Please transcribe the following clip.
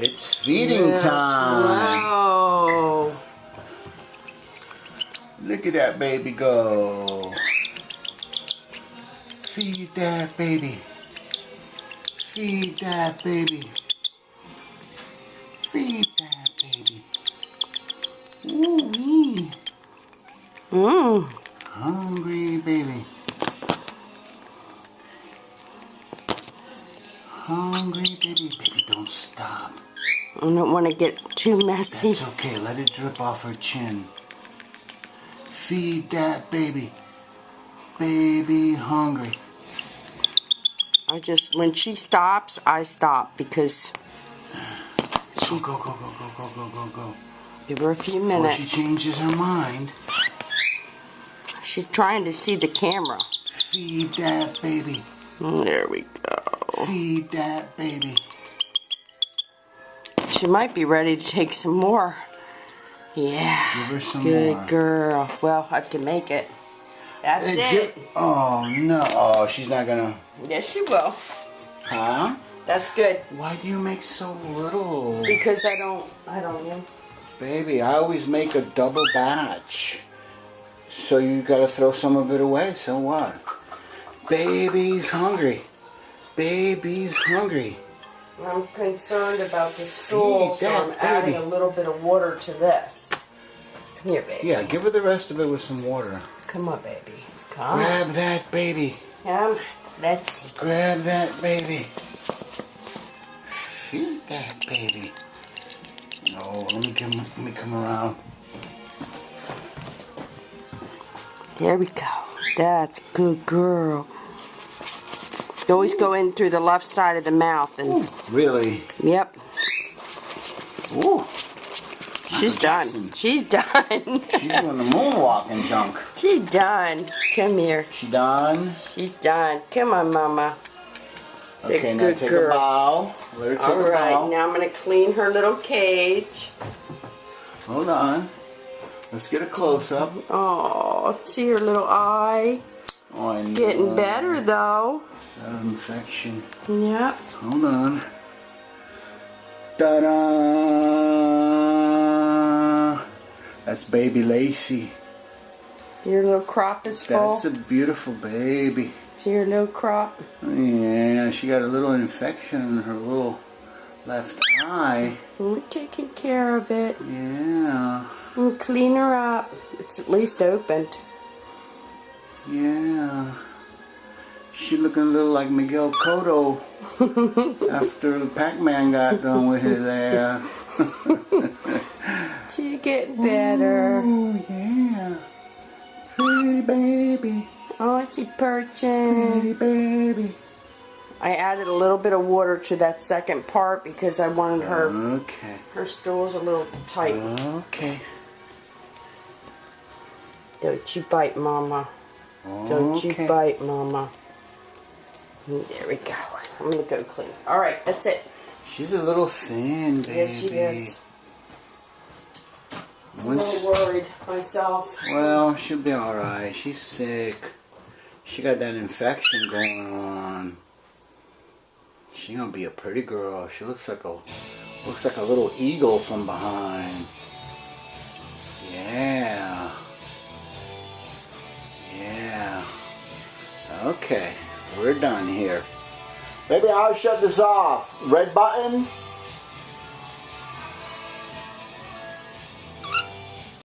It's feeding time. Wow. Look at that baby go. Feed that baby. Feed that baby. Feed that baby. Ooh-wee. Hungry baby. Hungry baby. Baby, don't stop. I don't want to get too messy. That's okay. Let it drip off her chin. Feed that baby. Baby hungry. When she stops, I stop because Go, go, go, go, go, go, go, go, go. give her a few Before minutes. she changes her mind. She's trying to see the camera. Feed that baby. There we go. Feed that baby. She might be ready to take some more. Yeah. Give her some Good more. girl. Well, I have to make it. That's it. Oh, no. Oh, she's not gonna. Yes, she will. Huh? That's good. Why do you make so little? Because I don't know. Baby, I always make a double batch. So you gotta throw some of it away. So what? Baby's hungry. Baby's hungry. I'm concerned about the stool, so I'm adding a little bit of water to this. Come here, baby. Yeah, give her the rest of it with some water. Come on, baby. Come Grab that baby. Come. Let's see. Grab that baby. Feed that baby. Oh, let me come around. There we go. That's a good girl. You always go in through the left side of the mouth and. Ooh, really? Yep. Ooh. She's done. She's done. She's doing the moonwalking junk. She's done. Come here. She done? She's done. Come on, Mama. Okay, now take a bow. Let her take a bow. Alright, now I'm going to clean her little cage. Hold on. Let's get a close-up. Oh, see her little eye? Oh, I know. Getting better, though. That infection. Yep. Hold on. Ta-da! That's baby Lacey. Your little crop is full. That's a beautiful baby. See your little crop? Yeah, she got a little infection in her little left eye. We're taking care of it. Yeah. We'll clean her up. It's at least opened. Yeah. She looking a little like Miguel Cotto after Pac-Man got done with his ass. She's getting better. Oh, yeah. Pretty baby. Oh, she's perching. Pretty baby. I added a little bit of water to that second part because I wanted her stools a little tight. Okay. Don't you bite, Mama. Don't you bite, Mama. There we go. I'm going to go clean. Alright, that's it. She's a little thin, baby. Yes, she is. I'm a little worried myself. Well, she'll be alright. She's sick. She got that infection going on. She's gonna be a pretty girl. She looks like a little eagle from behind. Yeah. Yeah. Okay, we're done here. Baby, I'll shut this off. Red button.